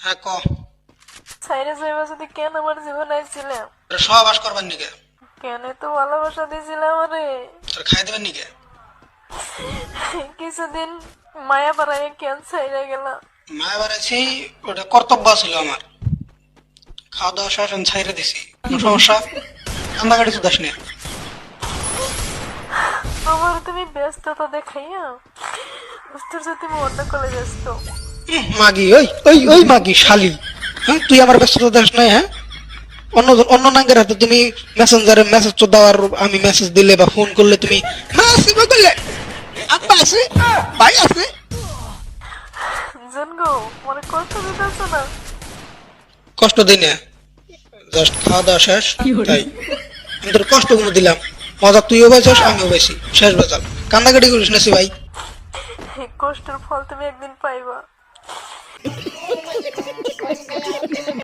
হ্যাঁ ক। সাইরে যাইবা যদি কেন আমার জীবন আইছিলে? তোর সহবাস করবার নিকে। কেন তো ভালোবাসা দিয়েছিলে আমারে? তোর খাই দেবার নিকে। কিছুদিন মায়া পাড়ায় কেন সাইরে গেলা? মায়া বাড়াইছি, ওটা কর্তব্য ছিল আমার। খাওয়া দাওয়া শেষ আমি ছাইরে দিছি। কোনো সমস্যা? কান্দাকাটি শুধাস না। আমার তুমি ব্যস্ততা দেখাইয়া বুঝতে তুমি অন্য কলে ব্যস্ত। মাগি ওই ওই ওই মাগি শালি। হ্যাঁ তুই আমার ব্যস্ততা দেখ নাই? হ্যাঁ অন্য অন্য নাঙ্গের হাতে তুমি মেসেঞ্জারে মেসেজ দেওয়ার, আমি মেসেজ দিলে বা ফোন করলে তুমি করলে আব্বা আছে, ভাই আছে। জানগো মনে কষ্ট দিতেছ না? কষ্ট দিই না, জাস্ট খাওয়া দাওয়া শেষ তাই। আমি তোর কষ্ট গুলো দিলাম, মজা তুইও পাইছিস আমিও পাইছি, শেষ বেজাল। কান্দাকাটি করিস না ভাই। এই কষ্টের ফল তুমি একদিন পাইবা।